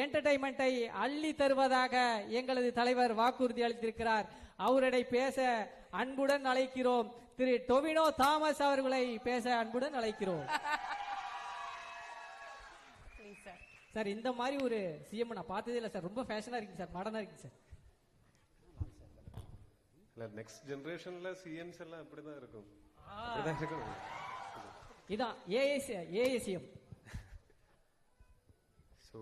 என்டர்டைன்மெண்ட்டை அள்ளி தருவதாக எங்களது தலைவர் வாக்குறுதி அளித்திருக்கிறார். அவரை பேச அன்புடன் அழைக்கிறோம். திரு டொவினோ தாமஸ் அவர்களை பேச அன்புடன் அழைக்கிறோம். சார், இந்த மாதிரி ஒரு சிஎம் நான் பார்த்ததே இல்லை சார். ரொம்ப ஃபேஷனா இருக்கு சார், மாடர்னா இருக்கு சார். நெக்ஸ்ட் ஜெனரேஷன்ல சிஎம்ஸ் எல்லாம் அப்படிதான் இருக்கும். இதான் ஏஏசிஎம். ஸோ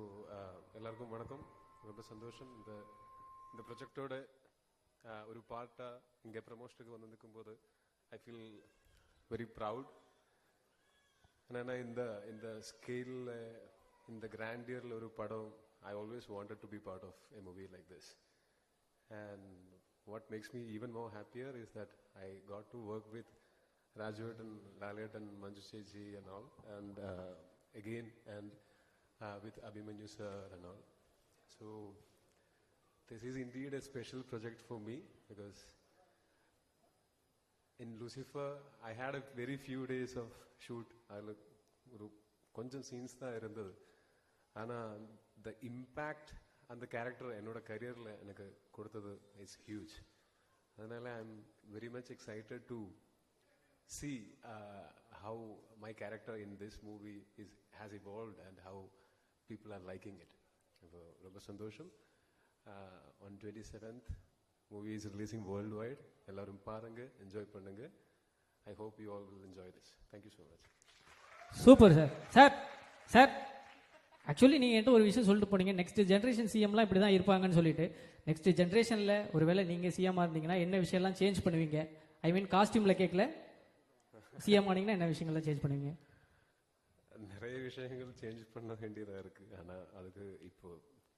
எல்லாருக்கும் வணக்கம். ரொம்ப சந்தோஷம் இந்த ப்ரொஜெக்டோட ஒரு பார்ட்டா இங்கே ப்ரமோஷனுக்கு வந்து நிற்கும் போது ஐ ஃபீல் வெரி ப்ரவுட். ஏன்னா இந்த ஸ்கேலில் இந்த கிராண்டியரில் ஒரு படம் I always wanted to be part of a movie like this. And what makes me even more happier is that I got to work with Rajwardhan, Lalit and Manju Ji and all, and again and with Abhimanyu sir and all. So this is indeed a special project for me because in Lucifer I had a very few days of shoot. ஒரு கொஞ்சம் scenes தான் இருந்தது. ஆனால் the impact அந்த character என்னோட கரியரில் எனக்கு கொடுத்தது it's huge. அதனால I am very much excited to see how my character in this movie has evolved and how people are liking it. ரொம்ப சந்தோஷம். On 27th movie is releasing world wide. எல்லாரும் பாருங்க, enjoy பண்ணுங்க. ஐ hope you all will enjoy this. Thank you so much. Super sir. Sir actually நீங்கள் என்கிட்ட ஒரு விஷயம் சொல்லிட்டு போனீங்க, நெக்ஸ்ட் ஜென்ரேஷன் சிஎம்லாம் இப்படி தான் இருப்பாங்கன்னு சொல்லிட்டு. நெக்ஸ்ட் ஜென்ரேஷனில் ஒருவேளை நீங்கள் சிஎம்மாக இருந்தீங்கன்னா என்ன விஷயம்லாம் சேஞ்ச் பண்ணுவீங்க? ஐ மீன் காஸ்டியூமில் கேட்கல, சிஎம் ஆனீங்கன்னா என்ன விஷயங்கள்லாம் சேஞ்ச் பண்ணுவீங்க? நிறைய விஷயங்கள் சேஞ்ச் பண்ண வேண்டியதாக இருக்குது. ஆனால் அதுக்கு இப்போ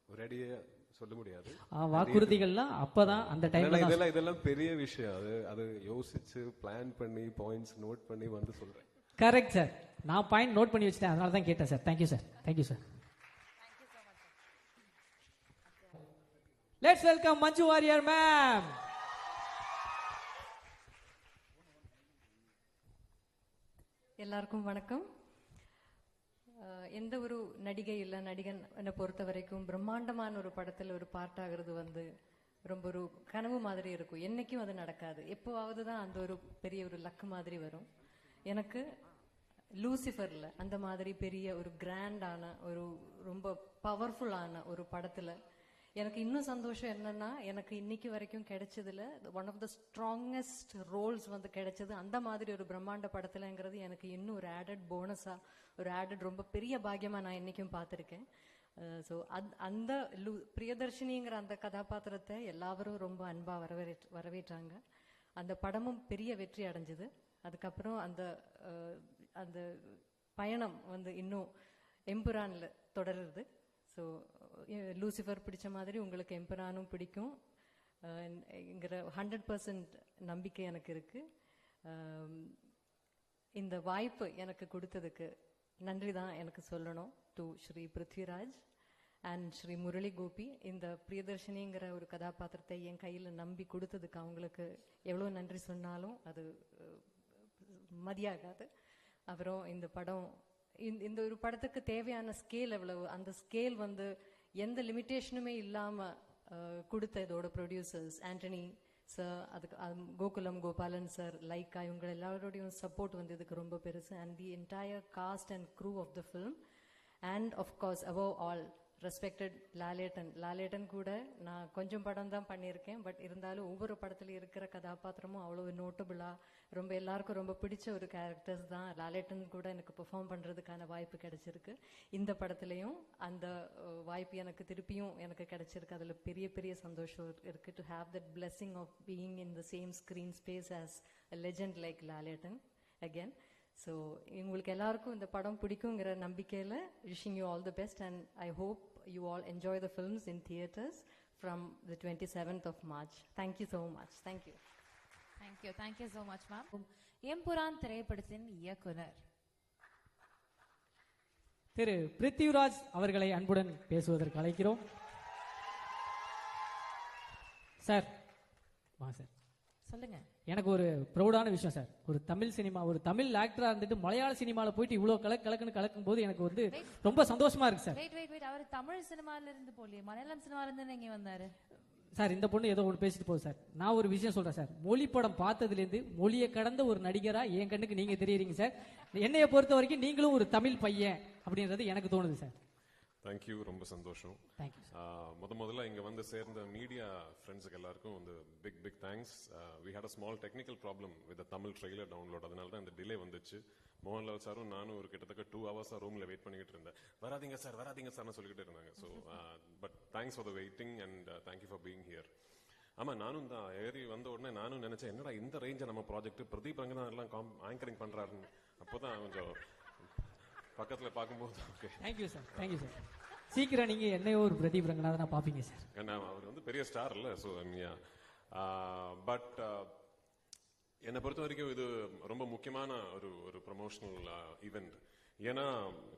ஒரேடியாக சொல்ல முடியாது. வாக்குறுதிகள்லாம் அப்போதான் அந்த டைம் இதெல்லாம் பெரிய விஷயம். அது யோசிச்சு பிளான் பண்ணி பாயிண்ட்ஸ் நோட் பண்ணி வந்து சொல்கிறேன். Correct sir. நான் பாயிண்ட் நோட் பண்ணி வச்சுட்டேன், அதனால தான் கேட்டேன் sir. Thank you sir. Thank you sir. Let's welcome Manju Warrier ma'am. எல்லாருக்கும் வணக்கம். எந்த ஒரு நடிகை இல்லை நடிகன் என்னை பொறுத்த வரைக்கும் பிரம்மாண்டமான ஒரு படத்தில் ஒரு பார்ட் ஆகிறது வந்து ரொம்ப ஒரு கனவு மாதிரி இருக்கும். என்னைக்கும் அது நடக்காது. எப்போவாவது தான் அந்த ஒரு பெரிய ஒரு லக்கு மாதிரி வரும். எனக்கு லூசிஃபரில் அந்த மாதிரி பெரிய ஒரு கிராண்டான ஒரு ரொம்ப பவர்ஃபுல்லான ஒரு படத்தில் எனக்கு இன்னும் சந்தோஷம் என்னன்னா, எனக்கு இன்னைக்கு வரைக்கும் கிடைச்சதுல one of the strongest roles வந்து கிடைச்சது அந்த மாதிரி ஒரு பிரம்மாண்ட படத்துலங்கிறது எனக்கு இன்னும் ஒரு ஆடட் போனஸா, ஒரு ஆடட் ரொம்ப பெரிய பாக்கியமா நான் இன்னைக்கும் பார்த்துருக்கேன். ஸோ அந்த பிரியதர்ஷினிங்கிற அந்த கதாபாத்திரத்தை எல்லாரும் ரொம்ப அன்பா வரவேற்றாங்க. அந்த படமும் பெரிய வெற்றி அடைஞ்சது. அதுக்கப்புறம் அந்த பயணம் வந்து இன்னும் எம்புரான்ல தொடருது. ஸோ லூசிஃபர் பிடிச்ச மாதிரி உங்களுக்கு எம்புரானும் பிடிக்கும் ங்கிற 100% நம்பிக்கை எனக்கு இருக்கு. இந்த வாய்ப்பு எனக்கு கொடுத்ததுக்கு நன்றி தான் எனக்கு சொல்லணும் டு ஸ்ரீ பிருத்விராஜ் அண்ட் ஸ்ரீ முரளி கோபி. இந்த பிரியதர்ஷினிங்கிற ஒரு கதாபாத்திரத்தை என் கையில் நம்பி கொடுத்ததுக்கு அவங்களுக்கு எவ்வளோ நன்றி சொன்னாலும் அது மதியாகாது. அப்புறம் இந்த படம் இந்த ஒரு படத்துக்கு தேவையான ஸ்கேல் எவ்வளவு, அந்த ஸ்கேல் வந்து எந்த லிமிட்டேஷனுமே இல்லாமல் கொடுத்த இதோட ப்ரொடியூசர்ஸ் ஆண்டனி சார், அதுக்கு கோகுலம் கோபாலன் சார், லைக்கா, இவங்க எல்லாரோடையும் சப்போர்ட் வந்து இதுக்கு ரொம்ப பெருசு. And the entire cast and crew of the film and of course above all respected Lalettan கூட நான் கொஞ்சம் படம் தான் பண்ணியிருக்கேன். பட் இருந்தாலும் ஒவ்வொரு படத்துல இருக்கிற கதாபாத்திரமும் அவ்வளோ நோட்டபுளா ரொம்ப எல்லாருக்கும் ரொம்ப பிடிச்ச ஒரு கேரக்டர்ஸ் தான். லாலேட்டன் கூட எனக்கு பெர்ஃபார்ம் பண்றதுக்கான வாய்ப்பு கிடைச்சிருக்கு. இந்த படத்துலையும் அந்த வாய்ப்பு எனக்கு திருப்பியும் எனக்கு கிடைச்சிருக்கு. அதில் பெரிய பெரிய சந்தோஷம் இருக்கு. To have that blessing of being in the same screen space as a legend like Lalettan again. So உங்களுக்கு எல்லாருக்கும் இந்த படம் பிடிக்குங்கிற நம்பிக்கையில் wishing you all the best and I hope you all enjoy the films in theatres from the 27th of March. Thank you so much. Thank you. Thank you so much ma'am. Empuraan திரைப்படத்தின் இயக்குனர் திரு பிருத்விராஜ் அவர்களை அன்புடன் பேசுவதற்கு அழைக்கிறோம். சார் வா சார். சொல்லுங்க. எனக்கு ஒரு ப்ரௌடான விஷயம் சார். ஒரு தமிழ் சினிமா, ஒரு தமிழ் ஆக்டரா இருந்துட்டு மலையாள சினிமால போயிட்டு இவ்வளவு கலக்குன்னு கலக்கும் போது எனக்கு வந்து ரொம்ப சந்தோஷமா இருக்கு சார். வெயிட் அவர் தமிழ் சினிமால இருந்து போலியே, மலையாளம் சினிமால இருந்து இங்க வந்தாரு சார். இந்த பொண்ணு ஏதோ ஒன்று பேசிட்டு போகுது சார். நான் ஒரு விஷயம் சொல்றேன் சார். மொழி படம் பார்த்ததுலேருந்து மொழியை கடந்த ஒரு நடிகரா என் கண்ணுக்கு நீங்க தெரியுறீங்க சார். என்னைய பொறுத்த வரைக்கும் நீங்களும் ஒரு தமிழ் பையன் அப்படின்றது எனக்கு தோணுது சார். தேங்க்யூ, ரொம்ப சந்தோஷம். தேங்க்யூ. முதல்ல இங்க வந்து சேர்ந்த மீடியா ஃப்ரெண்ட்ஸுக்கு எல்லாருக்கும் வந்து big thanks. We had a small technical problem with Tamil trailer download, அதனால தான் இந்த டிலே வந்துச்சு. மோகன்லால் சாரும் நானும் ஒரு கிட்டத்தட்ட 2 hours ரூம்ல வெயிட் பண்ணிக்கிட்டு இருந்தேன். வராதீங்க சார்னு சொல்லிக்கிட்டே இருந்தாங்க. So but thanks for the waiting and thank you for being here. ஆமா, நானும் தான் ஏறி வந்த உடனே நானும் நினைச்சேன், என்னடா இந்த ரேஞ்சை நம்ம ப்ராஜெக்ட் பிரதீப் ரங்கநாதன் எல்லாம் ஆங்கரிங் பண்றாருன்னு. அப்போதான் கொஞ்சம் பக்கத்துல பார்க்கும்போது okay. Thank you sir, thank you sir. சீக்கிரம் நீங்க என்னையோ ஒரு பிரதீப் ரங்கநாதனா பாப்பீங்க சார். ஏன்னா அவர் வந்து பெரிய ஸ்டார் இல்ல. ஸோ பட் என்னை பொறுத்த வரைக்கும் இது ரொம்ப முக்கியமான ஒரு ப்ரமோஷனல் ஈவெண்ட். ஏன்னா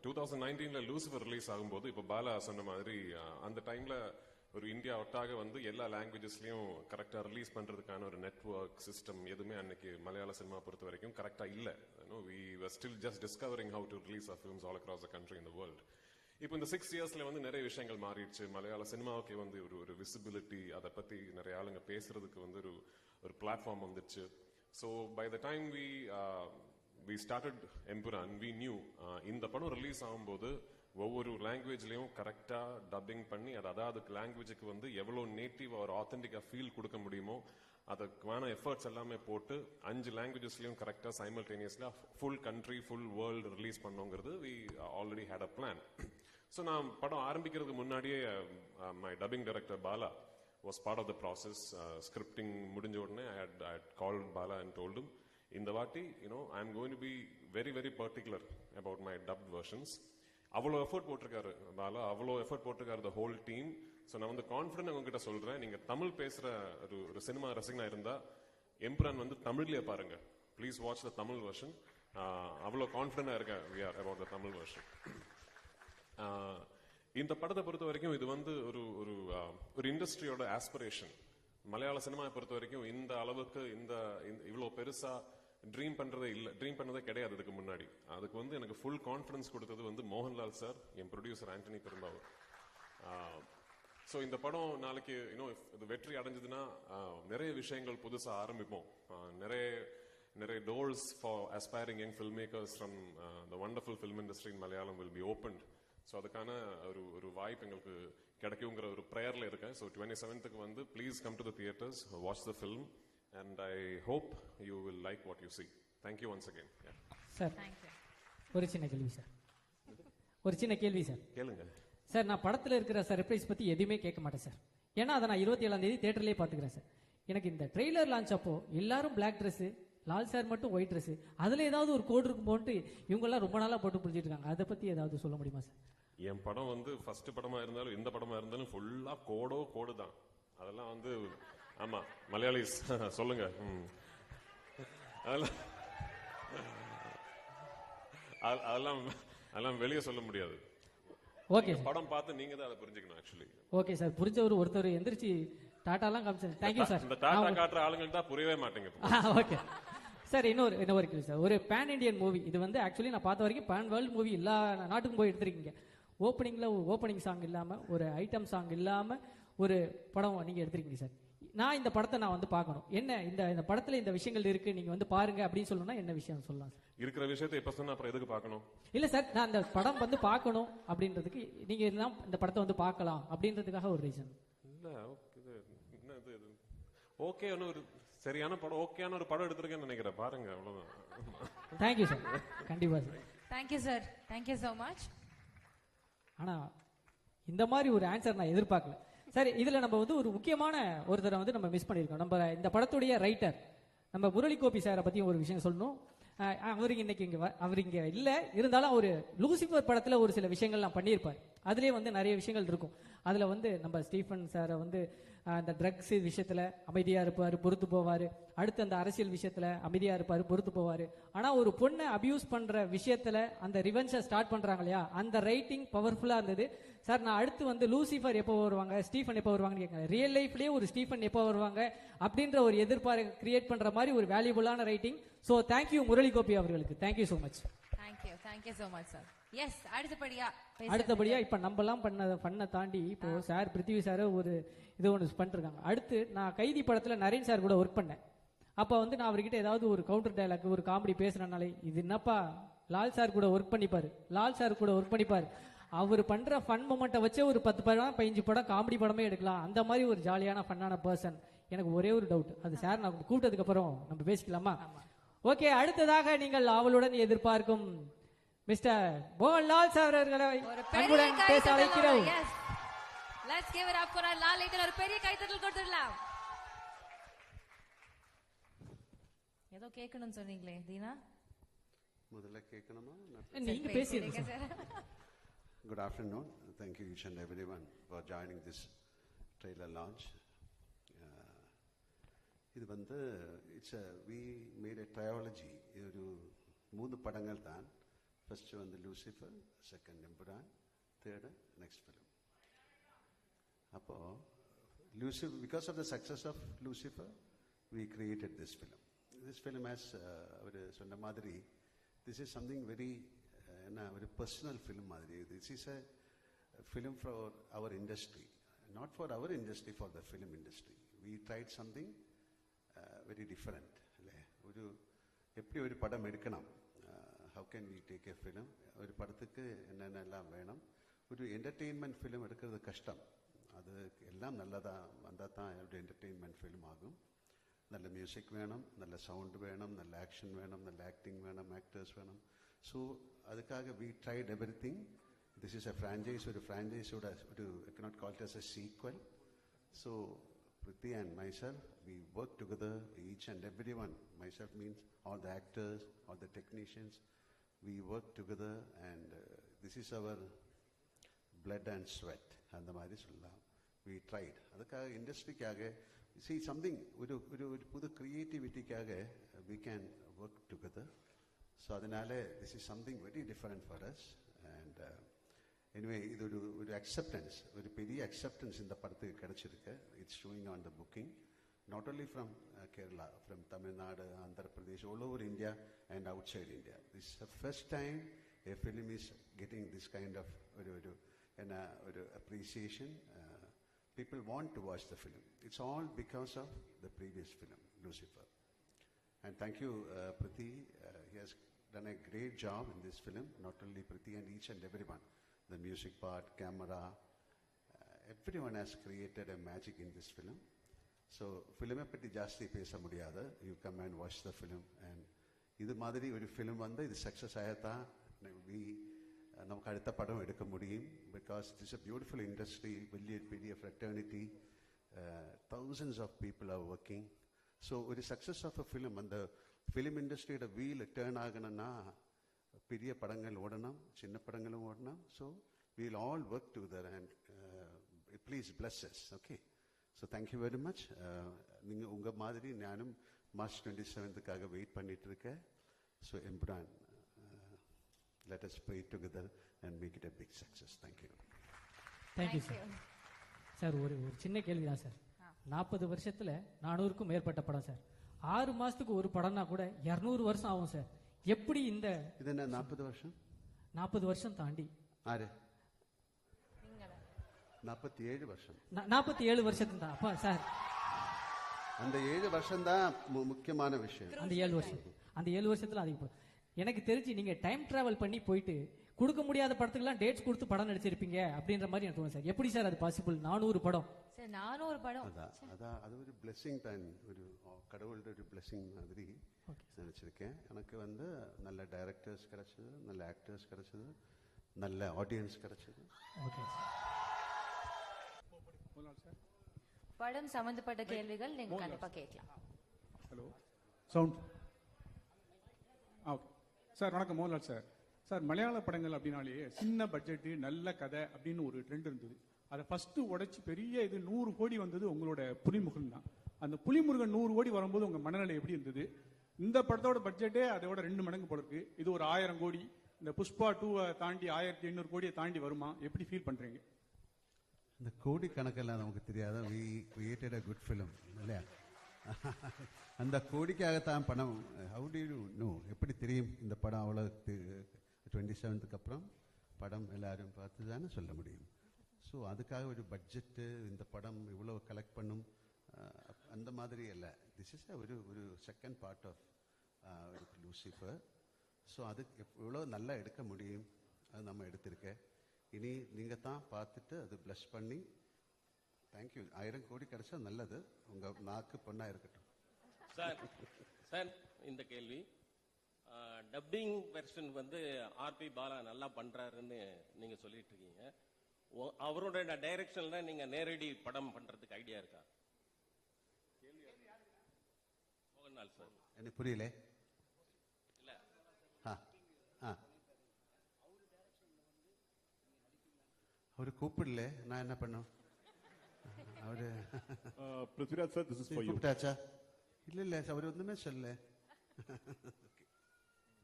2019 லூசிஃபர் ரிலீஸ் ஆகும்போது இப்போ பாலா சொன்ன மாதிரி அந்த டைம்ல ஒரு இந்தியா ஒட்டாக வந்து எல்லா லாங்குவேஜஸ்லயும் கரெக்டா ரிலீஸ் பண்றதுக்கான ஒரு நெட்வொர்க் சிஸ்டம் எதுவுமே அன்னைக்கு மலையாள சினிமா பொறுத்த வரைக்கும் கரெக்டா இல்ல. we were still just discovering how to release our films all across the country in the world. இப்போ இந்த 6 yearsல வந்து நிறைய விஷயங்கள் மாறிடுச்சு. மலையாள சினிமாவுக்கு வந்து ஒரு விசிபிலிட்டி, அதை பத்தி நிறைய ஆளுங்க பேசுறதுக்கு வந்து ஒரு பிளாட்ஃபார்ம் வந்துச்சு. So by the time we started Empuraan, we knew இந்த படம் ரிலீஸ் ஆகும்போது ஒவ்வொரு லாங்குவேஜ்லயும் கரெக்டா டப்பிங் பண்ணி அதாவது லாங்குவேஜுக்கு வந்து எவ்வளவு நேட்டிவ் ஒரு ஆத்தென்டிக்கா ஃபீல் கொடுக்க முடியுமோ அதுக்கான எஃபர்ட்ஸ் எல்லாமே போட்டு 5 லாங்குவேஜஸ்லயும் கரெக்டா சைமல்டேனியஸ்ல full country full world release பண்ணோங்கிறது we already had a plan. So நான் படம் ஆரம்பிக்கிறதுக்கு முன்னாடியே my dubbing director Bala was part of the process. Scripting முடிஞ்ச உடனே I had called Bala and told him, இந்த வாட்டி I am going to be very very particular about my dubbed versions. அவ்வளோ effort போட்டிருக்காரு பாலா, அவ்வளோ எஃபர்ட் போட்டிருக்காரு the whole team. ஸோ நான் வந்து கான்ஃபிடென்ட் உங்ககிட்ட சொல்றேன், நீங்க தமிழ் பேசுற ஒரு சினிமா ரசிகனா இருந்தா எம்புரான் வந்து தமிழ்லயே பாருங்க. Please watch the Tamil version. அவ்வளோ கான்ஃபிடென்டா இருக்கேன் we are about the Tamil version. இந்த படத்தை பொறுத்த வரைக்கும் இது வந்து ஒரு இண்டஸ்ட்ரியோட ஆஸ்பிரேஷன். மலையாள சினிமாவை பொறுத்த வரைக்கும் இந்த அளவுக்கு இவ்வளவு பெருசா ட்ரீம் பண்ணதே கிடையாது இதுக்கு முன்னாடி. அதுக்கு வந்து எனக்கு ஃபுல் கான்ஃபிடன்ஸ் கொடுத்தது வந்து மோகன்லால் சார், என் ப்ரொடியூசர் ஆண்டனி பெரும்பாவூர். ஸோ இந்த படம் நாளைக்கு இது வெற்றி அடைஞ்சதுன்னா நிறைய விஷயங்கள் புதுசா ஆரம்பிப்போம். நிறைய doors for aspiring young filmmakers from the wonderful film industry in Malayalam will be opened. So அதுக்கான ஒரு வாய்ப்பு எங்களுக்கு கிடைக்குங்கிற ஒரு ப்ரேயர்ல இருக்கேன். ஸோ 27th வந்து please come to the theatres, watch the film and I hope you will like what you see. Thank you once again. Sir, ஒரு சின்ன கேள்வி சார். கேளுங்க சார். நான் படத்தில் இருக்கிற சர்ப்ரைஸ் பத்தி எதுவுமே கேட்க மாட்டேன் சார். ஏன்னா அதை நான் 27ஆம் தேதி தியேட்டர்லேயே பார்த்துக்கிறேன் சார். எனக்கு இந்த ட்ரெய்லர் லான்ச் அப்போ எல்லாரும் பிளாக் ட்ரெஸ், லால் சார் மட்டும் ஒயிட் ட்ரெஸ், அதுல ஏதாவது ஒரு கோட் இருக்கும் போட்டு இவங்கெல்லாம் ரொம்ப நாளா போட்டு பிடிச்சிட்டு இருக்காங்க. அதை பத்தி ஏதாவது சொல்ல முடியுமா சார்? என் படம் வந்து ஃபர்ஸ்ட் படமா இருந்தாலும் இந்த படமா இருந்தாலும் ஃபுல்லா கோடு தான். அதெல்லாம் வந்து ஆமா மலையாளிஸ் சொல்லுங்க. அதெல்லாம் வெளியே சொல்ல முடியாது. ஓகே, படம் பார்த்து நீங்க தான் அதை புரிஞ்சுக்கணும். ஆக்சுவலி ஓகே சார், புரிஞ்சவர் ஒருத்தர் எந்திரிச்சு டாட்டாலாம் காமிச்சாரு. Thank you sir. இந்த டாட்டா காட்டுற ஆளுங்களுக்கு தான் புரியவே மாட்டேங்க. ஓகே சார், இன்னொரு கேள்வி சார். ஒரு பேன் இண்டியன் மூவி இது வந்து ஆக்சுவலி நான் பார்த்த வரைக்கும் பேன் வேர்ல்டு மூவி எல்லா நாட்டுக்கும் போய் எடுத்திருக்கீங்க. ஓப்பனிங் சாங் இல்லாம, ஒரு ஐட்டம் சாங் இல்லாம ஒரு படம் நீங்க எடுத்திருக்கீங்க சார். நான் இந்த படத்தை நான் வந்து பார்க்கணும், என்ன இந்த படத்துல இந்த விஷயங்கள் இருக்கு, நீங்க வந்து பாருங்க அப்படின்னு சொல்லணும்னா என்ன விஷயம் சொல்லலாம் சார்? இருக்கிற விஷயத்தை எப்ப சொன்னா அப்புறம் எதுக்கு பார்க்கணும்? இல்ல சார், நான் அந்த படம் வந்து பார்க்கணும் அப்படின்றதுக்கு நீங்க எல்லாம் இந்த படத்தை வந்து பார்க்கலாம் அப்படின்றதுக்காக ஒரு ரீசன். இல்ல ஓகே, ஒரு சரியான படம், ஓகேயான ஒரு படம் எடுத்திருக்கேன்னு நினைக்கிறேன். பாருங்க, அவ்வளவுதான். Thank you sir. கண்டிப்பா sir. Thank you sir. Thank you so much. ஆனா இந்த மாதிரி ஒரு ஆன்சர் நான் எதிர்பார்க்கல. சரி, இதுல நம்ம வந்து ஒரு முக்கியமான ஒருத்தரை வந்து நம்ம மிஸ் பண்ணிருக்கோம். நம்ம இந்த படத்துடைய ரைட்டர் நம்ம முரளி கோபி சாரை பத்தி ஒரு விஷயம் சொல்லணும். அவர் இங்க இல்ல, இருந்தாலும் ஒரு லூசிஃபர் படத்துல ஒரு சில விஷயங்கள் நான் பண்ணியிருப்பார். அதுலயே வந்து நிறைய விஷயங்கள் இருக்கும். அதுல வந்து நம்ம ஸ்டீஃபன் சாரை வந்து அந்த ட்ரக்ஸ் விஷயத்துல அமைதியா இருப்பாரு, பொறுத்து போவாரு. அடுத்து அந்த அரசியல் விஷயத்துல அமைதியா இருப்பாரு, பொறுத்து போவாரு. ஆனா ஒரு பொண்ணை அபியூஸ் பண்ற விஷயத்துல அந்த ரிவென்ஜை ஸ்டார்ட் பண்றாங்க இல்லையா, அந்த ரைட்டிங் பவர்ஃபுல்லா இருந்தது. சார் நான் அடுத்து வந்து லூசிஃபர் எப்போ வருவாங்க, ஸ்டீஃபன் எப்போ வருவாங்கன்னு கேட்குறேன். ரியல் லைஃப்லேயே ஒரு ஸ்டீஃபன் எப்போ வருவாங்க அப்படின்ற ஒரு எதிர்பார்ப்பு கிரியேட் பண்ற மாதிரி ஒரு வேல்யூபுல்லான writing. So thank you Murali Gopi அவர்களுக்கு, thank you so much. Thank you so much sir. Yes, அடுத்தபடியா இப்ப நம்மலாம் பண்ண தாண்டி இப்போ சார் பிருத்திவி சார் ஒரு இது ஒன்று பண்ணிருக்காங்க. அடுத்து நான் கைதி படத்துல நரேன் சார் கூட ஒர்க் பண்ணேன். அப்ப வந்து நான் அவர்கிட்ட ஏதாவது ஒரு கவுண்டர் டயலாக் ஒரு காமெடி பேசுறனாலே இது என்னப்பா லால் சார் கூட ஒர்க் பண்ணிப்பாரு, அவர் பண்ற ஃபன் மொமெண்ட்டை வச்சே ஒரு 10 படம் 15 படம் காமெடி படமே எடுக்கலாம். அந்த மாதிரி ஒரு ஜாலியான ஃபன்னான பர்சன். எனக்கு ஒரே ஒரு டவுட், அது சார் நான் கூப்பிட்டதுக்கு அப்புறம் நம்ம பேசிக்கலாமா? ஓகே, அடுத்ததாக நீங்கள் அவளுடன் எதிர்பார்க்கும் மிஸ்டர் மோகன்லால் சார் அவர்களை அன்புடன் பேச அழைக்கிறோம். Yes, let's give it up for Lal. லைட்டர் ஒரு பெரிய கைத்தட்டல் கொடுத்துடலாம். ஏதோ கேட்கணும்னு சொன்னீங்களே தீனா, முதல்ல கேட்கணுமா? நீங்க பேசிடுங்க sir. Good afternoon. Thank you each and everyone for joining this trailer launch. இது வந்து we made a trilogy. இது ஒரு 3 படங்கள் தான். ஃபர்ஸ்ட் வந்து Lucifer, second Empuraan, third next film. அப்போ Lucifer, because of the success of Lucifer we created this film. This film has அவர் சொன்ன மாதிரி this is something very ஒரு பர்சனல் ஃபிலிம் மாதிரி. This is a film for our industry, not for our industry, for the film industry. We tried something very different. ஒரு எப்படி ஒரு படம் எடுக்கணும், how can we take a film, ஒரு படத்துக்கு என்னென்னலாம் வேணும். ஒரு என்டர்டெயின்மெண்ட் ஃபிலிம் எடுக்கிறது கஷ்டம். அது எல்லாம் நல்லதா வந்தால் தான் ஒரு என்டர்டெயின்மெண்ட் ஃபிலிம் ஆகும். நல்ல மியூசிக் வேணும், நல்ல சவுண்ட் வேணும், நல்ல ஆக்ஷன் வேணும், நல்ல ஆக்டிங் வேணும், ஆக்டர்ஸ் வேணும். ஸோ அதுக்காக we tried everything. This is a franchise. ஒரு ஃப்ரான்ச்சைஸோட I cannot call it as a sequel. So Priti and myself, we work together, each and everyone. Myself means all the actors, all the technicians. We work together and this is our blood and sweat. அந்த மாதிரி சொல்லலாம். We tried. அதுக்காக இண்டஸ்ட்ரிக்காக see something, ஒரு புது கிரியேட்டிவிட்டிக்காக we can work together. So அதனால this is something very different for us. And anyway, இது ஒரு acceptance, ஒரு பெரிய acceptance இந்த படத்துக்கு கிடைச்சிருக்கு. It's showing on the booking, not only from Kerala, from Tamil Nadu, Andhra Pradesh, all over India and outside India. This is the first time a film is getting this kind of appreciation. People want to watch the film. It's all because of the previous film, Lucifer. And thank you, Priti. He has done a great job in this film. Not only Priti and each and everyone, the music part, camera, everyone has created a magic in this film. So film பற்றி ஜாஸ்தி பேச முடியாது. You come and watch the film. And இது மாதிரி ஒரு film வந்து இது success ஆகத்தான் நமக்கு அடுத்த படம் எடுக்க முடியும். Because it is a beautiful industry, பெரிய fraternity, thousands of people are working. So ஒரு சக்ஸஸ் ஆஃப் அ ஃபிலிம், அந்த ஃபிலிம் இண்டஸ்ட்ரியோட வீல் டேர்ன் ஆகணும்னா பெரிய படங்கள் ஓடணும், சின்ன படங்களும் ஓடணும். So we'll all work together and please bless us. Okay. So thank you very much. நீங்கள் உங்கள் மாதிரி நானும் March 27th வெயிட் பண்ணிட்டு இருக்கேன். So Empuraan, let us pray together and make it a big success. Thank you. Thank you sir. Sir ஒரு சின்ன கேள்வி தான் சார். 40 வருஷத்துல 400க்கும் மேற்பட்ட படம் சார். 6 மாசத்துக்கு ஒரு படம்னா கூட 200 வருஷம் ஆகும் சார். எப்படி இந்த இது என்ன 40 வருஷம்? 40 வருஷம் தாண்டி 47 வருஷம். 47 வருஷத்துக்கு தான் அப்பா சார். அந்த 7 வருஷம் தான் முக்கியமான விஷயம். அந்த 7 வருஷத்துல அதிகம். எனக்கு தெரிஞ்சு நீங்க டைம் டிராவல் பண்ணி போயிட்டு கொடுக்க முடியாத படத்துக்குலாம் டேட்ஸ் கொடுத்து படம் நடிச்சிருப்பீங்க அப்படின்ற மாதிரி எனக்கு தோணும் சார். எப்படி சார் அது பாசிபிள்? 400 படம் சார், 400 படம். அதான் அது ஒரு பிளெஸிங் தான், ஒரு கடவுளோட ஒரு பிளெஸிங் மாதிரி நினைச்சிருக்கேன். எனக்கு வந்து நல்ல டைரக்டர்ஸ் கிடைச்சது, நல்ல ஆக்டர்ஸ் கிடைச்சது, நல்ல ஆடியன்ஸ் கிடைச்சது. ஓகே. படம் சம்பந்தப்பட்ட கேள்விகள் நீங்க கண்டிப்பா கேட்கலாம். Hello, sound. ஓகே சார், வணக்கம். மோகன்லால் சார். சார், மலையாள படங்கள் அப்படின்னாலே சின்ன பட்ஜெட்டு நல்ல கதை அப்படின்னு ஒரு ட்ரெண்ட் இருந்தது. அதை ஃபர்ஸ்ட் உடைச்சு பெரிய இது 100 கோடி வந்தது உங்களோட புலிமுருகன் தான். அந்த புலிமுருகன் 100 கோடி வரும்போது உங்க மனநிலை எப்படி இருந்தது? இந்த படத்தோட பட்ஜெட்டே அதோட 2 மடங்கு போல இருக்கு. இது ஒரு 1000 கோடி, இந்த புஷ்பா 2 தாண்டி 1500 கோடியை தாண்டி வருமா? எப்படி ஃபீல் பண்றீங்க? இந்த கோடி கணக்கெல்லாம் நமக்கு தெரியாத we created a good film இல்லையா? அந்த கோடிக்காகத்தான் பணம். how do you know? எப்படி தெரியும் இந்த படம் அவ்வளோ 27th அப்புறம் படம் எல்லாரும் பார்த்து தானே சொல்ல முடியும். ஸோ அதுக்காக ஒரு பட்ஜெட்டு இந்த படம் இவ்வளோ கலெக்ட் பண்ணும் அந்த மாதிரி இல்லை. திஸ் இஸ் ஒரு second part of Lucifer. So அது எவ்வளோ நல்லா எடுக்க முடியும் அது நம்ம எடுத்திருக்கேன். இனி நீங்கள் தான் பார்த்துட்டு அது ப்ளஷ் பண்ணி தேங்க்யூ. 1000 கோடி கிடைச்சா நல்லது. உங்கள் நாக்கு பொண்ணாக இருக்கட்டும். சார் இந்த கேள்வி டப்பிங் வெர்ஷன் வந்து ஆர்பி பாலா நல்லா பண்றாருன்னு நீங்க சொல்லிட்டு இருக்கீங்க. அவரோட டைரக்ஷன்ல நீங்க நேரடி படம் பண்றதுக்கு ஐடியா இருக்கா? மோகன்லால் சார். எனக்கு புரியல. இல்ல அவரு கூப்பிடல, நான் என்ன பண்ணும்? அவரு Prithviraj sir, this is for you. கூப்பிட்டாச்சா? இல்ல அவர் ஒண்ணுமே சொல்லல.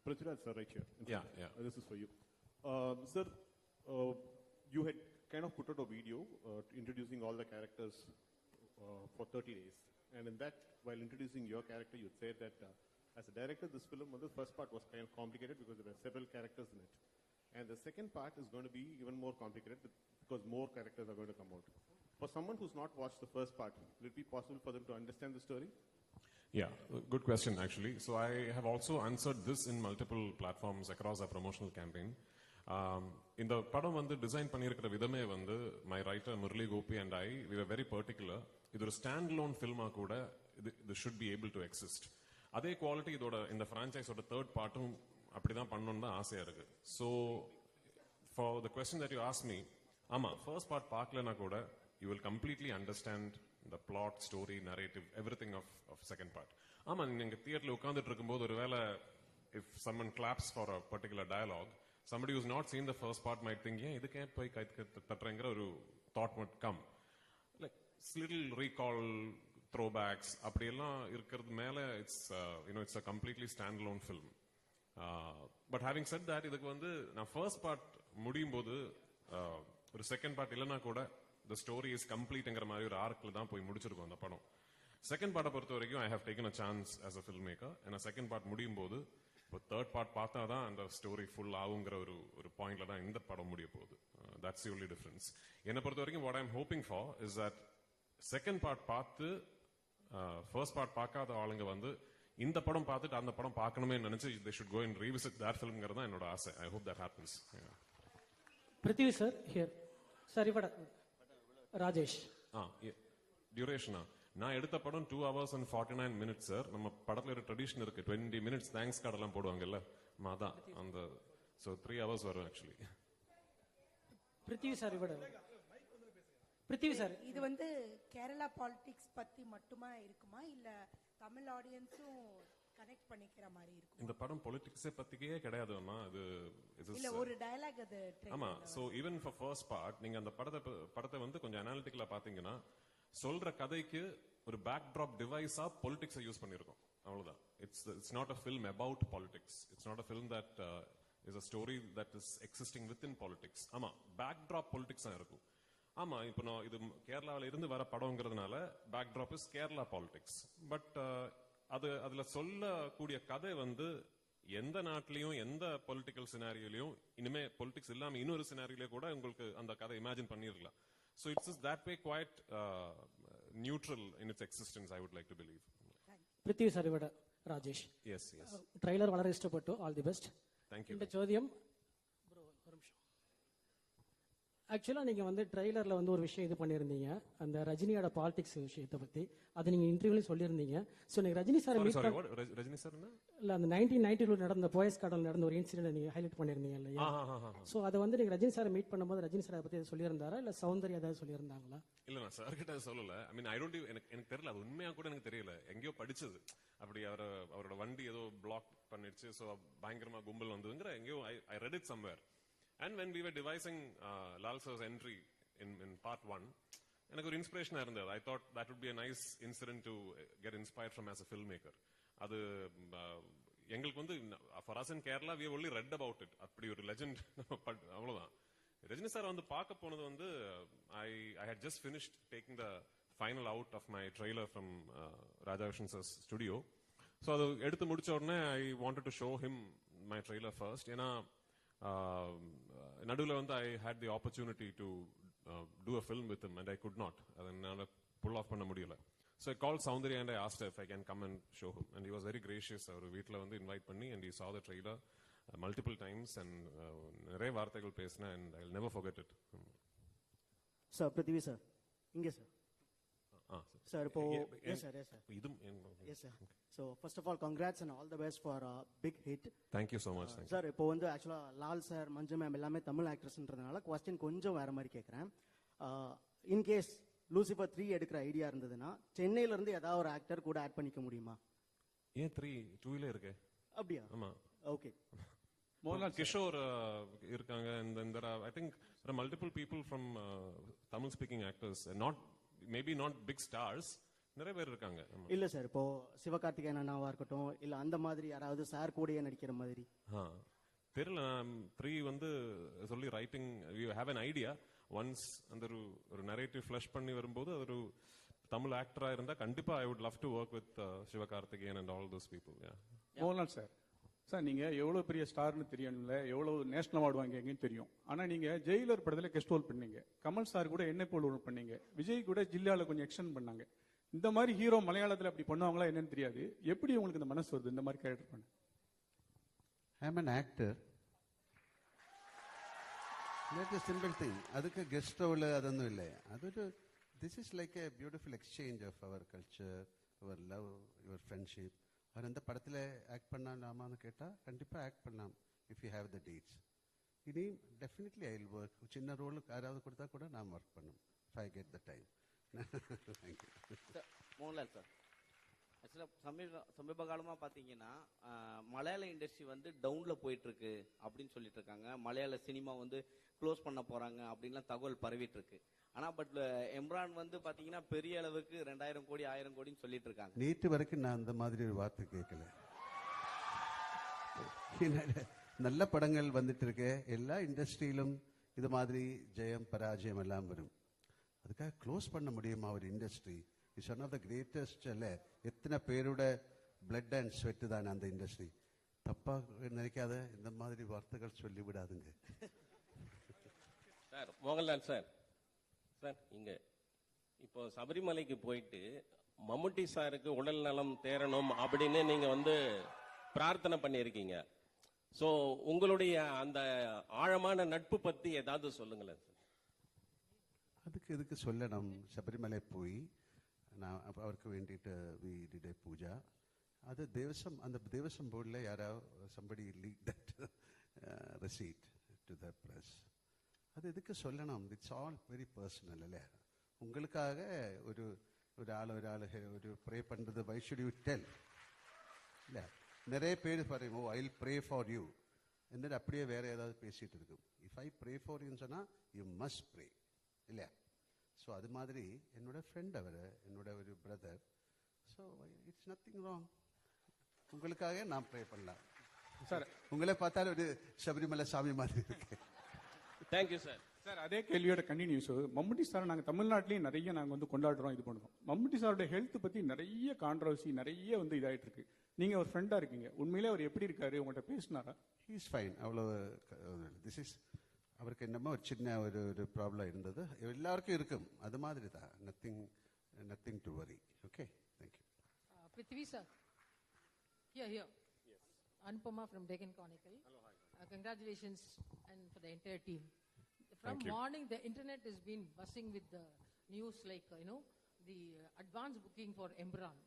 Prithviraj sir, right here. Yeah. This is for you. Sir, you had kind of put out a video introducing all the characters for 30 days. And in that, while introducing your character, you said that as a director, this film, the first part was kind of complicated because there were several characters in it. And the second part is going to be even more complicated because more characters are going to come out. For someone who's not watched the first part, will it be possible for them to understand the story? Yeah, good question actually. So I have also answered this in multiple platforms across our promotional campaign. இந்த படம் வந்து design பண்ணியிருக்கிற விதமே வந்து my writer Murali Gopi and I, we were very particular. இது ஒரு stand loan ஃபில்மா கூட இது should be able to exist. அதே குவாலிட்டி இதோட இந்த ஃப்ரான்ச்சைஸோட தேர்ட் பார்ட்டும் அப்படிதான் பண்ணணும்னு தான் ஆசையா இருக்கு. So for the question that you ask me, ஆமா ஃபர்ஸ்ட் பார்ட் பார்க்கலனா கூட you will completely understand the plot, story, narrative, everything of second part. ஆமா, நீங்க தியேட்டர்ல உட்கார்ந்துட்டு இருக்கும்போது ஒருவேளை if someone claps for a particular dialogue, somebody who's not seen the first part might think, ஏன் இதுக்கே போய் கை தட்டுறங்கிற ஒரு thought might come. Like little recall, throwbacks அப்படியெல்லாம் இருக்கிறது மேல it's a completely standalone film. But having said that, இதுக்கு வந்து நான் ஃபர்ஸ்ட் பார்ட் முடியும் போது ஒரு செகண்ட் பார்ட் இல்லைன்னா கூட the story is completeங்கிற மாதிரி ஒரு ஆர்க்ல தான் போய் முடிச்சிருக்கோம் அந்த படம். செகண்ட் பார்ட்டை பொறுத்த வரைக்கும் I have taken a chance as a filmmaker. ஏன்னா செகண்ட் பார்ட் முடியும் போது இப்போ தேர்ட் பார்ட் பார்த்தா தான் அந்த ஸ்டோரி ஃபுல் ஆகுங்கிற ஒரு பாயிண்ட்ல தான் இந்த படம் முடிய போகுது. That's the only difference. என்னை பொறுத்த வரைக்கும் what I'm hoping for is that second part பார்த்து ஃபர்ஸ்ட் பார்ட் பார்க்காத ஆளுங்க வந்து இந்த படம் பார்த்துட்டு அந்த படம் பார்க்கணுமே நினைச்சு they should go and revisit that filmங்கிறது தான் என்னோட ஆசை. I hope that happens. Prithvi sir here. Sir இவட ராஜேஷ். டியூரேஷனா நான் எடுத்த படம் 2 hours and 49 minutes சார். நம்ம படத்துல ஒரு ட்ரெடிஷன் இருக்கு, 20 minutes தேங்க்ஸ் கார்டு எல்லாம் போடுவாங்கல்ல, அதான் அந்த. ஸோ 3 hours வரும் ஆக்சுவலி. பிருத்திவி சார் இவட. பிருத்திவி சார், இது வந்து கேரளா பாலிடிக்ஸ் பத்தி மட்டுமா இருக்குமா இல்ல தமிழ் ஆடியன்ஸும் கனெக்ட் பண்ணிக்கிற மாதிரி இருக்கும்? இந்த படம் பொலிட்டிக்ஸே பத்திக்கே கிடையாதுன்னா அது இல்ல ஒரு டயலாக் அது. ஆமா, so even for first part நீங்க அந்த படத்தை வந்து கொஞ்சம் அனாலிட்டிக்கலா பாத்தீங்கன்னா சொல்ற கதைக்கு ஒரு பேக் டிராப் டிவைஸா பொலிட்டிக்ஸை யூஸ் பண்ணிருக்கோம், அவ்வளவுதான். It's not a film about politics. It's not a film that is a story that is existing within politics. ஆமா, பேக் டிராப் பொலிட்டிக்ஸா இருக்கும். ஆமா, இப்போ நான் இது கேரளாவில இருந்து வர படம்ங்கிறதுனால backdrop is Kerala politics. But அதுல சொல்லக்கூடிய கதை வந்து எந்த நாட்டிலையும் எந்த பொலிட்டிக்கல் சினாரியோலையும் இனிமே பொலிட்டிக்ஸ் இல்லாம இன்னொரு சினாரியில கூட உங்களுக்கு அந்த கதை இமேஜின் பண்ணிருக்கலாம். So it's just that way quite neutral in its existence, I would like to believe. Prithvi sir இவட ராஜேஷ். Yes. ట్రైలర్ വളരെ ഇഷ്ടപ്പെട്ടു. All the best. Thank you. இந்த ചോദ്യം ப்ரோ ஒரு நிமிஷம். ஆக்சுவலாக நீங்கள் வந்து ட்ரெய்லரில் வந்து ஒரு விஷயம் இது பண்ணியிருந்தீங்க, அந்த ரஜினியோட பாலிடிக்ஸ் விஷயத்தை பற்றி. அது நீங்கள் இன்டர்வியூலையும் சொல்லியிருந்தீங்க. ஸோ நீங்கள் Rajini sir meet Rajini sir இல்லை, அந்த 1992 நடந்த போயஸ் கார்டன் நடந்த ஒரு இன்சிடென்ட் நீங்கள் ஹைலைட் பண்ணியிருந்தீங்க இல்லையா? ஸோ அதை வந்து நீங்கள் ரஜினி சாரை மீட் பண்ணும்போது ரஜினி சார் அதை பற்றி சொல்லியிருந்தாரா இல்லை சௌந்தர்யா ஏதாவது சொல்லியிருந்தாங்களா? இல்ல, நான் சார் கிட்ட சொல்லல. ஐ மீன் ஐ டோன்ட் எனக்கு தெரியல, அது உண்மையா கூட எனக்கு தெரியல. எங்கேயோ படிச்சது அப்படி அவரோட வண்டி ஏதோ பிளாக் பண்ணிடுச்சு, ஸோ பயங்கரமா கும்பல் வந்ததுங்கிற எங்கேயோ I read it somewhere. And when we were devising Lal sir's entry in part 1, எனக்கு ஒரு இன்ஸ்பிரேஷனா இருந்தது. I thought that would be a nice incident to get inspired from as a filmmaker. அது எங்களுக்கு வந்து for us in Kerala we only read about it. அப்படி ஒரு legend அவ்வளவுதான். Rajini sir வந்து பார்க்க போனது வந்து I had just finished taking the final out of my trailer from Raja Vision sir studio. So அது எடுத்து முடிச்ச உடனே I wanted to show him my trailer first. ஏன்னா நடுவில் வந்து I had the opportunity to do a film with him and I could not. அதை என்னால் புல் of பண்ண முடியல. So I called Soundarya and I asked her if I can come and show him. And he was very gracious. Our வீட்ல வந்து invite பண்ணி and he saw the trailer multiple times and நிறைய வார்த்தைகள் பேசினா and I'll never forget it. Sir, Prithvi sir. இங்க sir. Sir, இப்போ yes sir. இதும் yes sir. So first of all, congrats and all the best for a big hit. Thank you so much. Sir, இப்போ வந்து ஆக்சுவலா Lal sir, மஞ்சு ma'am எல்லாமே Tamil ஆக்ட்ரஸ்ன்றதுனால question கொஞ்சம் வேற மாதிரி கேக்குறேன். இன் கேஸ் லூசிஃபர் 3 எடுக்கிற ஐடியா இருந்ததுன்னா சென்னையில இருந்து ஏதாவது ஒரு ஆக்டர் கூட ஆட் பண்ணிக்க முடியுமா? ஏன் 2 இருக்கு? அப்படியா? ஆமா. ஓகே. கிஷோர் இருக்காங்க and then there are I think there are multiple people from Tamil speaking actors, maybe not big stars, நிறைய பேர் இருக்காங்க. இல்ல சார், இப்போ சிவகார்த்திகேயன் அண்ணாவா இருக்கட்டும் இல்ல அந்த மாதிரி யாராவது சார் கூடயே நடிக்கிற மாதிரி. தெரியல. 3 வந்து சொல்லி writing we have an idea. Once அந்த ஒரு நரேட்டிவ் ஃபிளஷ் பண்ணி வரும்போது அது ஒரு தமிழ் ஆக்டரா இருந்தா கண்டிப்பா I would love to work with Sivakarthikeyan and all those people. Mohanlal sir, sir நீங்க எவ்வளவு பெரிய ஸ்டார்னு தெரியல, எவ்வளவு நேஷனல் அவார்டு வாங்கிங்கன்னு தெரியும். ஆனா நீங்க ஜெயிலர் படத்துல கெஸ்ட் ரோல் பண்ணீங்க, கமல் சார் கூட என்ன போல் ரோல் பண்ணீங்க, விஜய் கூட ஜில்லால கொஞ்சம் எக்ஸ்டெண்ட் பண்ணாங்க. இந்த மாதிரி ஹீரோ மலையாளத்துல அப்படி பண்ணுவாங்களா என்னன்னு தெரியாது. எப்படி உங்களுக்கு இந்த மனசு வருது இந்த மாதிரி கேரக்டர் பண்ண? I am an actor. That's a simple thing. அதுக்கு கெஸ்ட் ரோல் அதொന്നും இல்லை. அതൊരു this is like a beautiful exchange of our culture, our love, your friendship. அவர் எந்த படத்தில் ஆக்ட் பண்ணலாமான்னு கேட்டால் கண்டிப்பாக ஆக்ட் பண்ணலாம் if you have the dates. இனி டெஃபினெட்லி ஐ வில் ஒர்க். சின்ன ரோலுக்கு யாராவது கொடுத்தா கூட நான் ஒர்க் பண்ணும் if I get the time. Thank you. Mohanlal sir, ஆக்சுவலாக சமீப காலமாக பார்த்தீங்கன்னா மலையாள இண்டஸ்ட்ரி வந்து டவுனில் போயிட்டு இருக்கு அப்படின்னு சொல்லிட்டு இருக்காங்க. மலையாள சினிமா வந்து க்ளோஸ் பண்ண போறாங்க அப்படின்லாம் தகவல் பரவிட்டு இருக்கு. ஆனா பட் எம்ரான் வந்து பாத்தீங்கன்னா பெரிய அளவுக்கு 2000 கோடி 1000 கோடின்னு சொல்லிட்டு இருக்காங்க. நேற்று வரைக்கும் நான் அந்த மாதிரி ஒரு வார்த்தை கேட்கல. நல்ல படங்கள் வந்துட்டு இருக்கு. எல்லா இண்டஸ்ட்ரியிலும் இது மாதிரி ஜெயம் பராஜயம் எல்லாம் வரும். அதுக்காக க்ளோஸ் பண்ண முடியுமா ஒரு industry? It's one of the greatest. அல்ல, எத்தனை பேரோட பிளட் அண்ட் ஸ்வெட் தான் அந்த இண்டஸ்ட்ரி. தப்பா நினைக்காத, இந்த மாதிரி வார்த்தைகள் சொல்லி விடாதுங்க. சார் மோகன்லால் சார், சார் இங்க இப்போ சபரிமலைக்கு போயிட்டு மம்முட்டி சாருக்கு உடல் நலம் தேரணும் அப்படின்னு நீங்க வந்து பிரார்த்தனை பண்ணியிருக்கீங்க. ஸோ உங்களுடைய அந்த ஆழமான நட்பு பத்தி ஏதாவது சொல்லுங்களேன் சார். அதுக்கு எதுக்கு சொல்லணும்? சபரிமலை போய் நான் அவருக்கு வேண்டிட்டு வி டிட் எ பூஜா. அது தேவசம், அந்த தேவசம் போர்டில் யாராவது somebody leak that receipt to the press. அது எதுக்கு சொல்லணும்? It's all very personal. இல்லை, உங்களுக்காக ஒரு ஆள் ஒரு ப்ரே பண்ணுறது வை ஷுட் யூ டெல்? இல்லை, நிறைய பேர் பாருங்க, I will pray for you എന്നിട്ട് அப்படியே வேற ஏதாவது பேசிட்டு இருக்கும். இஃப் ஐ ப்ரே ஃபார் யூன்னு சொன்னால் யூ மஸ்ட் ப்ரே, இல்லையா? ஸோ அது மாதிரி என்னோட ஃப்ரெண்ட் அவர், என்னோட ஒரு brother. So it's nothing wrong. உங்களுக்காக நான் ப்ரே பண்ணலாம் சார். உங்களை பார்த்தாலும் ஒரு சபரிமலை சாமி மாதிரி இருக்கு. Thank you sir. சார், அதே கேள்வியோட கண்டினியூஸ். மம்முட்டி சார் நாங்கள் தமிழ்நாட்டிலையும் நிறைய நாங்கள் வந்து கொண்டாடுறோம், இது பண்ணுறோம். மம்முட்டி சாரோட ஹெல்த் பற்றி நிறைய கான்ட்ரவர்சி நிறைய வந்து இதாகிட்டு இருக்கு. நீங்கள் ஒரு ஃப்ரெண்டாக இருக்கீங்க, உண்மையிலே அவர் எப்படி இருக்காரு? உங்கள்கிட்ட பேசினாரா? He is fine. அவ்வளோ திஸ் இஸ் அவருக்கு என்னமோ ஒரு சின்ன ஒரு ப்ராப்ளம் இருந்தது, எல்லாருக்கும் இருக்கும், அது மாதிரி தான். Nothing to worry. Okay, thank you. Prithvi sir. Here. Yes. Anupama from Deccan Chronicle. Hello, hi. Congratulations and for the entire team. From morning, the internet has been buzzing with the news like, the advance booking for Embran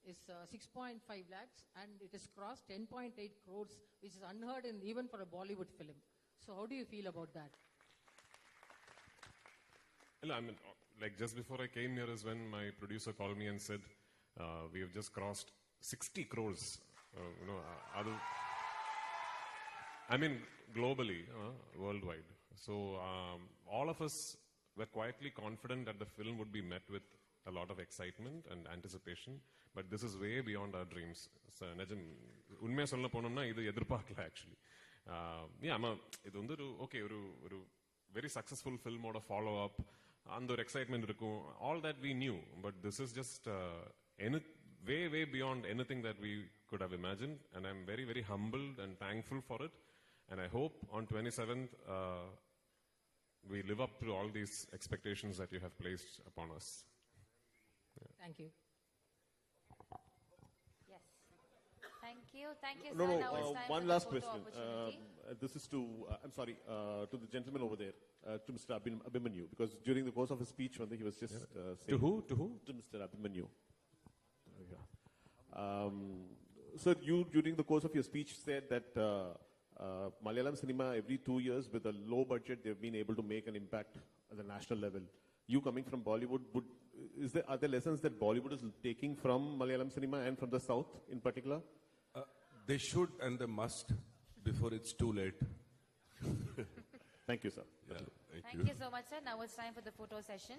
is 6.5 lakhs and it has crossed 10.8 crores, which is unheard in even for a Bollywood film. So how do you feel about that? Well, I mean, like just before I came here is when my producer called me and said, we have just crossed 60 crores. I mean, globally, worldwide. So all of us were quietly confident that the film would be met with a lot of excitement and anticipation, but this is way beyond our dreams. So, நிஜம் உண்மையா சொல்ல போனோம்னா இது எதிர்பார்க்கல actually. இது வந்து ஒரு very successful ஃபில்மோட ஃபாலோ அப், அந்த ஒரு எக்ஸைட்மெண்ட் இருக்கும். All that we knew, but this is just way beyond anything that we could have imagined, and I'm very, very humbled and thankful for it. And I hope on 27th we live up to all these expectations that you have placed upon us. Thank you. Yes. Thank you, No, sir. Now it's time one for the last photo question. opportunity. This is to, I'm sorry, to the gentleman over there, to Mr. Abhimanyu, because during the course of his speech, when he was just saying... To who? To Mr. Abhimanyu. Sir, you, during the course of your speech, said that Malayalam cinema, every 2 years, with a low budget, they've been able to make an impact at the national level. You coming from Bollywood, are there lessons that Bollywood is taking from Malayalam cinema and from the South in particular? They should and they must before it's too late. Thank you, sir. Yeah, Thank you so much, sir. Now it's time for the photo session.